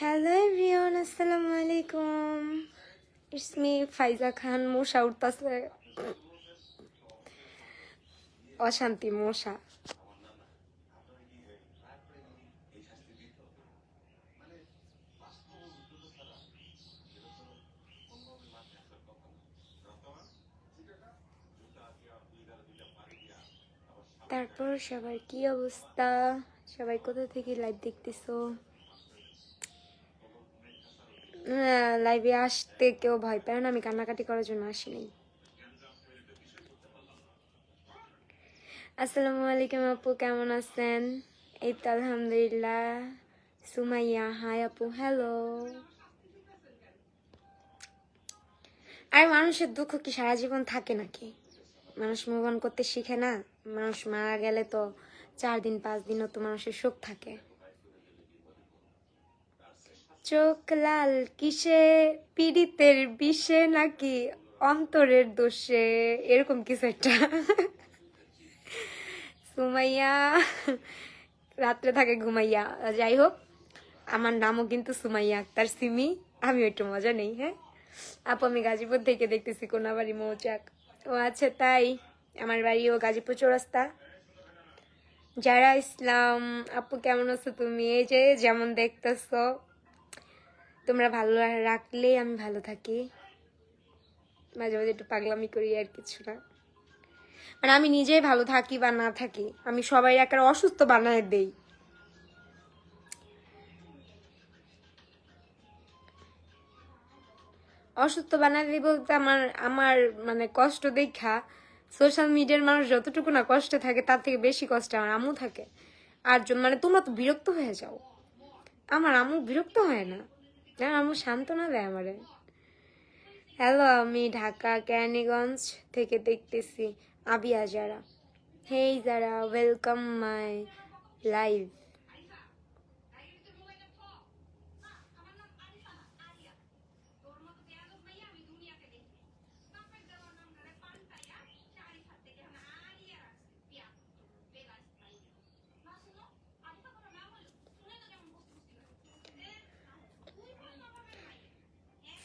Hello everyone, আসসালামু আলাইকুম। It's me ফাইজা খান। মশা উঠতেছে, অশান্তি মশা। তারপর সবার কি অবস্থা? সবাই কোথা থেকে লাইভ দেখতেছো? লাইভে আসতে কেউ ভয় পায় না, আমি কান্নাকাটি করার জন্য আসি নাই। আসসালামু আলাইকুম আপু, কেমন আছেন? এই তো আলহামদুলিল্লাহ। সুমাইয়া, হাই আপু, হ্যালো। আর মানুষের দুঃখ কি সারা জীবন থাকে নাকি? মানুষ মুভ অন করতে শিখে না? মানুষ মারা গেলে তো 4 দিন 5 দিনও তো মানুষের শোক থাকে। চোখ লাল কিসে, পীড়িতের বিষে নাকি অন্তরের দোষে, এরকম কিছু একটা। সুমাইয়া রাত্রে থাকে ঘুমাইয়া। যাই হোক, আমার নামও কিন্তু সুমাইয়া আক্তার সিমি। আমি একটু মজা নেই। হ্যাঁ আপু, আমি গাজীপুর থেকে দেখতেছি, কোনাবাড়ি মৌচাক। ও আচ্ছা, তাই? আমার বাড়িও গাজীপুর চৌরাস্তা। যারা ইসলাম আপু, কেমন আছো তুমি? এই যে যেমন দেখতেছো, তোমরা ভালো রাখলে আমি ভালো থাকি। মাঝে মাঝে একটু পাগলামি করি, আর কিছু না। মানে আমি নিজেই ভালো থাকি বা না থাকি, আমি সবাই একটা অসুস্থ বানায় দেই। অসুস্থ বানায় দিই বলতে আমার আমার মানে কষ্ট দেখা সোশ্যাল মিডিয়ার মানুষ যতটুকু না কষ্টে থাকে, তার থেকে বেশি কষ্ট আমার আম্মু থাকে। আর মানে তোমরা তো বিরক্ত হয়ে যাও। আমার আম্মু বিরক্ত হয় না, আম্মু সান্ত্বনা দেয় আমারে। হ্যালো, আমি ঢাকা কেরানীগঞ্জ থেকে দেখতেছি। Abia Zara, hey Zara, welcome my live.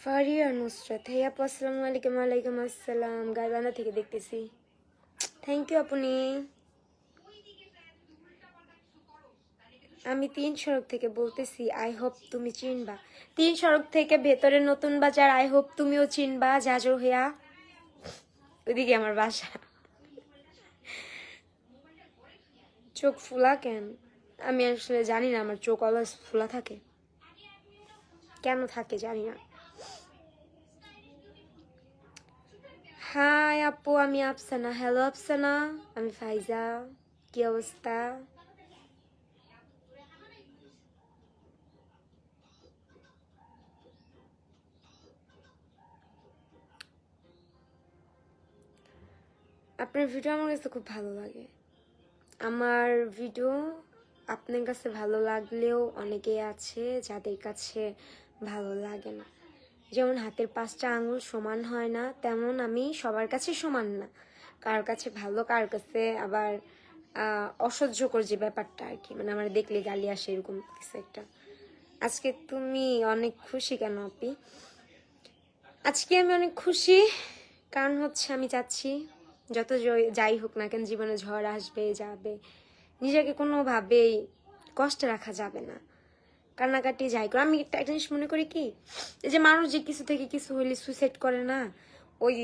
Faria Nusrat, hey আপু আসসালামু আলাইকুম। ওয়ালাইকুম আসসালাম, গাইবান্ধা থেকে দেখতেছি। থ্যাংক ইউ আপনি। আমি 3 সড়ক থেকে বলতেছি, আই হোপ তুমি চিনবা। 3 সড়ক থেকে ভেতরে নতুন বাজার, আই হোপ তুমিও চিনবা। জাজর হেয়া, ওইদিকে আমার বাসা। চোখ ফুলা কেন? আমি আসলে জানি না, আমার চোখ অলওয়েজ ফুলা থাকে, কেন থাকে জানি না। হাই আপু, আমি আফসানা। হ্যালো আফসানা, আমি ফাইজা। কি অবস্থা? আপনার ভিডিও আমার কাছে খুব ভালো লাগে। আমার ভিডিও আপনার কাছে ভালো লাগলেও অনেকেই আছে যাদের কাছে ভালো লাগে না। যেমন হাতের 5টা আঙুল সমান হয় না, তেমন আমি সবার কাছে সমান না। কার কাছে ভালো, কার কাছে আবার অসহ্যকর যে ব্যাপারটা আর কি, মানে আমার দেখলে গালি আসে, এরকম কিছু একটা। আজকে তুমি অনেক খুশি কেন আপি? আজকে আমি অনেক খুশি, কারণ হচ্ছে আমি চাচ্ছি যত যাই হোক না কেন, জীবনে ঝড় আসবে যাবে, নিজেকে কোনোভাবেই কষ্টে রাখা যাবে না। কান্নাকাটি যাই করে, আমি একটা জিনিস মনে করি কি, এই যে মানুষ যে কিছু থেকে কিছু হইলে সুইসাইড করে না, ওই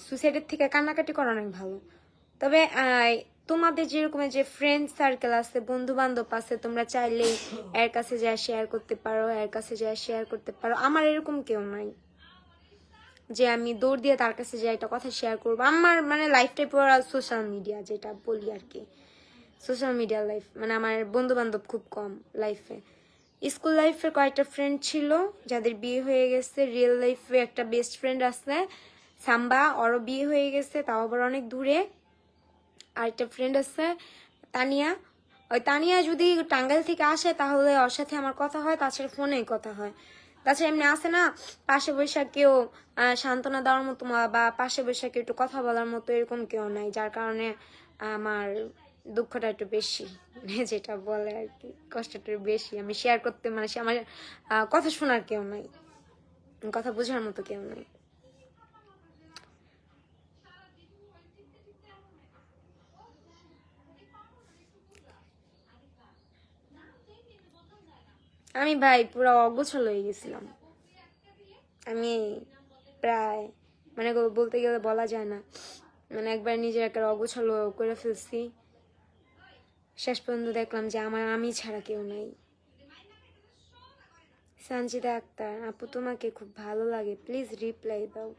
সুইসাইডের থেকে কান্নাকাটি করা অনেক ভালো। তবে তোমাদের যেরকম যে ফ্রেন্ড সার্কেল আছে, বন্ধু বান্ধব আছে, তোমরা চাইলেই এর কাছে যা শেয়ার করতে পারো, এর কাছে যা শেয়ার করতে পারো। আমার এরকম কেউ নাই যে আমি দৌড় দিয়ে তার কাছে যাই একটা কথা শেয়ার করবো। আমার মানে লাইফটাই পুরো সোশ্যাল মিডিয়া, যেটা বলি আর কি, সোশ্যাল মিডিয়া লাইফ। মানে আমার বন্ধু বান্ধব খুব কম লাইফে। স্কুল লাইফে কয়েকটা ফ্রেন্ড ছিল যাদের বিয়ে হয়ে গেছে। রিয়েল লাইফে একটা বেস্ট ফ্রেন্ড আছে সাম্বা, ওরও বিয়ে হয়ে গেছে, তাও আবার অনেক দূরে। আরেকটা ফ্রেন্ড আছে তানিয়া। ওই তানিয়া যদি টাঙ্গাইল থেকে আসে তাহলে ওর সাথে আমার কথা হয়, তাছাড়া ফোনেই কথা হয়। তাছাড়া এমনি আসে না, পাশে বৈশাখ কেউ সান্ত্বনা দেওয়ার মতো বা পাশে বৈশাখে একটু কথা বলার মতো এরকম কেউ নাই, যার কারণে আমার দুঃখটা একটু বেশি, যেটা বলে আর কি। কষ্টটা বেশি। আমি শেয়ার করতে মানে আমার কথা শোনার কেউ নাই, কথা বোঝার মতো কেউ নাই। আমি ভাই পুরো অগোছাল হয়ে গেছিলাম। আমি প্রায় মানে বলতে গেলে বলা যায় না, মানে একবার নিজের একটা অগোছালো করে ফেলছি। শেষ পর্যন্ত দেখলাম যে আমি ছাড়া কেউ নাই। সঞ্জিদা আক্তার, আপু তোমাকে খুব ভালো লাগে, প্লিজ রিপ্লাই দাও।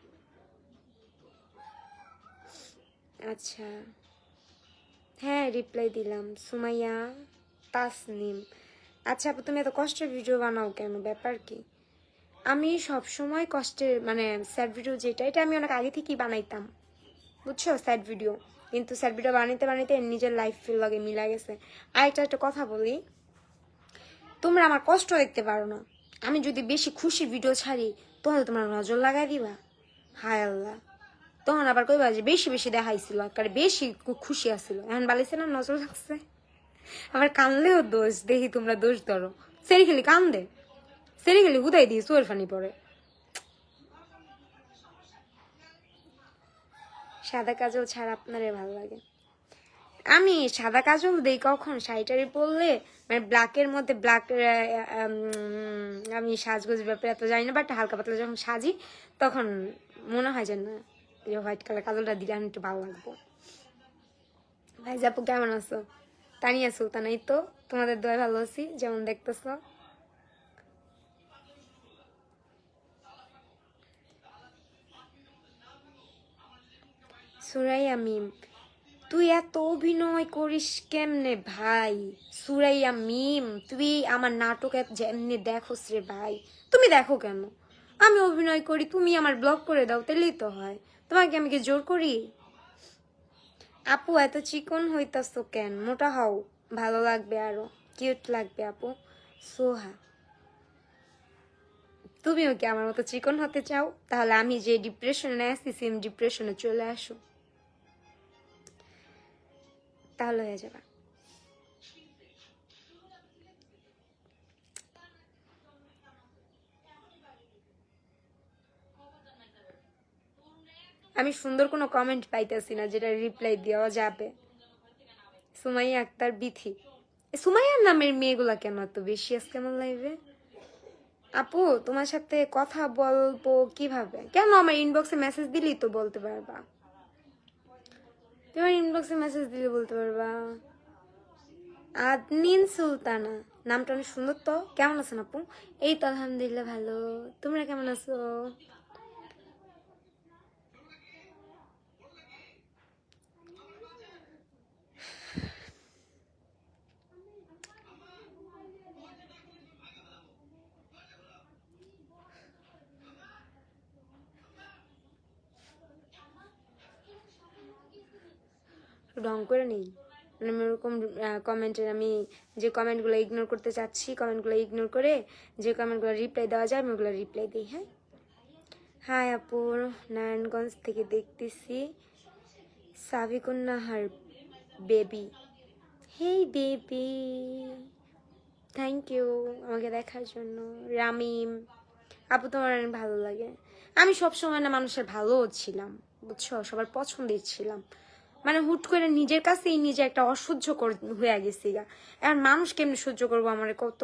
আচ্ছা হ্যাঁ রিপ্লাই দিলাম। সুমাইয়া তাসনিম, আচ্ছা আপু তুমি এত কষ্টের ভিডিও বানাও কেন, ব্যাপার কি? আমি সব সময় কষ্টের মানে স্যাড ভিডিও যেটা, এটা আমি অনেক আগে থেকেই বানাইতাম, বুঝছো, স্যাড ভিডিও। কিন্তু স্যাড ভিডিও বানাইতে বানাইতে নিজের লাইফ ফিল লাগে মিলা গেছে। আর একটা কথা বলি, তোমরা আমার কষ্ট দেখতে পারো না, আমি যদি বেশি খুশি ভিডিও ছাড়ি তাহলে তোমরা নজর লাগাই দিবা। হায় আল্লাহ, তখন আবার কইবা যে বেশি বেশি দেখাইছিল, একেবারে বেশি খুশি আসছিল, এখন বালিছে না নজর লাগছে। আবার কানলেও দোষ, দেখি তোমরা দোষ ধরো। সেরি খেলি কান্দে, সেরি খেলি হুদাই দিই চোর ফানি পরে। সাদা কাজল ছাড়া আপনারে ভালো লাগে? আমি সাদা কাজল দেই কখন, শাড়িটারি পরলে, মানে ব্ল্যাকের মধ্যে ব্ল্যাক। আমি সাজগোজ ব্যাপারে এত জানি না, বাট হালকা পাতলা যখন সাজি তখন মনে হয় যে না হোয়াইট কালার কাজলটা দিলে আমি একটু ভালো লাগবো। ভাই জাপু কেমন আছো? তানিয়া সুলতানা, এই তো তোমাদের দোয়া ভালো আছি, যেমন দেখতেছ। সুরাইয়া মিম, তুই এত অভিনয় করিস কেমনে ভাই? সুরাইয়া মিম, তুই আমার নাটক যেমনি দেখোস রে ভাই, তুমি দেখো কেন? আমি অভিনয় করি, তুমি আমার ব্লগ করে দাও, তাহলেই তো হয়। তোমাকে আমি কি জোর করি? আপু এত চিকন হইতাছ কেন, মোটা হও, ভালো লাগবে, আরো কিউট লাগবে আপু। সোহা, তুমিও কি আমার মতো চিকন হতে চাও? তাহলে আমি যে ডিপ্রেশনে আছি সেম ডিপ্রেশনে চলে আসো, তাহলে হয়ে যাবে। আমি সুন্দর কোনো কমেন্ট পাইতেছি না যেটা রিপ্লাই দেওয়া যাবে। সুমাইয়া আক্তার বিথি, সুমাইয়ার নামের মেয়েগুলা কেন এত বেশি আজকে আমার লাইভে? আপু তোমার সাথে কথা বলবো কিভাবে? কেন আমার ইনবক্সে মেসেজ দিলেই তো বলতে পারবা, তোমার ইনবক্সে মেসেজ দিলে বলতে পারবা। আদনিন সুলতানা, নামটা অনেক সুন্দর তো। কেমন আছেন আপু? এই তো আলহামদুলিল্লাহ ভালো, তোমরা কেমন আছো? রং করে নেই, মানে আমি ওরকম কমেন্টের, আমি যে কমেন্টগুলো ইগনোর করতে চাচ্ছি কমেন্টগুলো ইগনোর করে যে কমেন্টগুলো রিপ্লাই দেওয়া যায় আমি ওগুলো রিপ্লাই দিই। হ্যাঁ হাই আপু, নারায়ণগঞ্জ থেকে দেখতেছি। Sabikunnahar baby, hey baby, thank you আমাকে দেখার জন্য। রামিম, আপু তোমার অনেক ভালো লাগে। আমি সবসময় না মানুষের ভালোও ছিলাম, বুঝছো, সবার পছন্দের ছিলাম, মানে হুট করে নিজের কাছেই নিজে একটা অসহ্য হয়ে গেছি গা। আর মানুষ কেমনি সহ্য করবো আমার কত,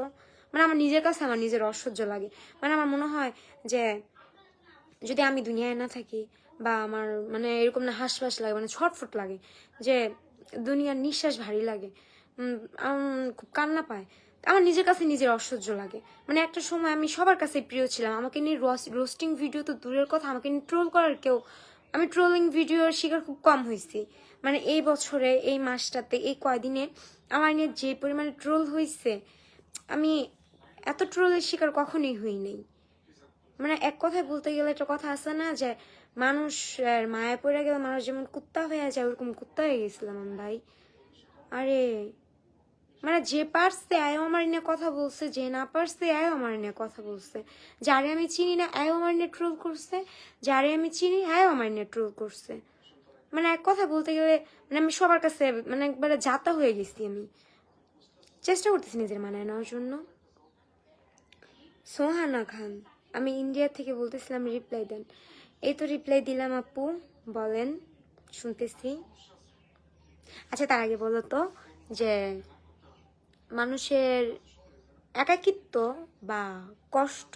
মানে আমার নিজের কাছে আমার নিজের অসহ্য লাগে। মানে আমার মনে হয় যে যদি আমি দুনিয়ায় না থাকি, বা আমার মানে এরকম না হাঁসফাঁস লাগে, মানে ছটফট লাগে, যে দুনিয়ার নিঃশ্বাস ভারী লাগে, খুব কান্না পায়, আমার নিজের কাছে নিজের অসহ্য লাগে। মানে একটা সময় আমি সবার কাছে প্রিয় ছিলাম, আমাকে নিয়ে রোস্টিং ভিডিও তো দূরের কথা, আমাকে নিয়ে ট্রোল করার কেউ, আমি ট্রোলিং ভিডিওর শিকার খুব কম হয়েছি। মানে এই বছরে এই মাসটাতে এই কয়দিনে আমার নিয়ে যে পরিমাণে ট্রোল হয়েছে, আমি এত ট্রোলের শিকার কখনোই হই নাই। মানে এক কথায় বলতে গেলে একটা কথা আছে না যে মানুষ মায়া পড়ে গেলে মানুষ যেমন কুত্তা হয়ে যায়, ওরকম কুত্তা হয়ে গেছিলাম আমি ভাই। আরে মানে যে পারছে আয়ও আমার নিয়ে কথা বলছে, যে না পারছে আয়ও আমার নিয়ে কথা বলছে, যারে আমি চিনি না আয়ও আমার নিয়ে ট্রোল করছে, যারে আমি চিনি আয়ও আমার নিয়ে ট্রোল করছে। মানে এক কথা বলতে গেলে মানে আমি সবার কাছে মানে একবারে যাতা হয়ে গেছি আমি। চেষ্টা করতেছি নিজের মানায় নেওয়ার জন্য। সোহানা খান, আমি ইন্ডিয়া থেকে বলতেছিলাম, রিপ্লাই দেন। এই তো রিপ্লাই দিলাম আপু, বলেন, শুনতেছি। আচ্ছা তার আগে বলো তো যে মানুষের একাকিত্ব বা কষ্ট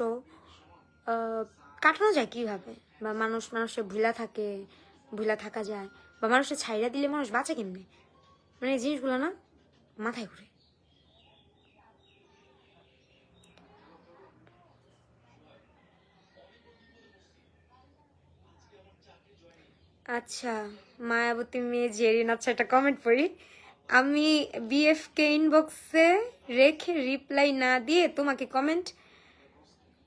কাটানো যায় কিভাবে, বা মানুষের ভুলা থাকা যায়, বা মানুষের ছাইরা দিলে মানুষ বাঁচে কেমনে, মানে এই জিনিসগুলো না মাথায় ঘুরে। আচ্ছা মায়াবতী মেয়ে জেরিন, আচ্ছা একটা কমেন্ট পড়ি। আমি বিএফকে ইনবক্সে রেখে রিপ্লাই না দিয়ে তোমাকে কমেন্ট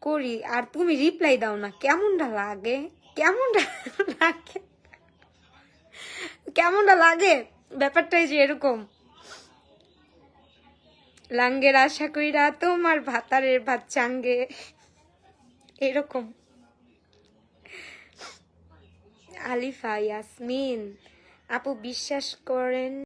করি আর তুমি রিপ্লাই দাও না, কেমনটা লাগে? কেমনটা লাগে? কেমনটা লাগে? ব্যাপারটাই যে এরকম, লাঙ্গের আশা কইরা তোমার ভাতারের ভাত চাঙ্গে, এরকম। আলিফা ইয়াসমিন আপু, বিশ্বাস করেন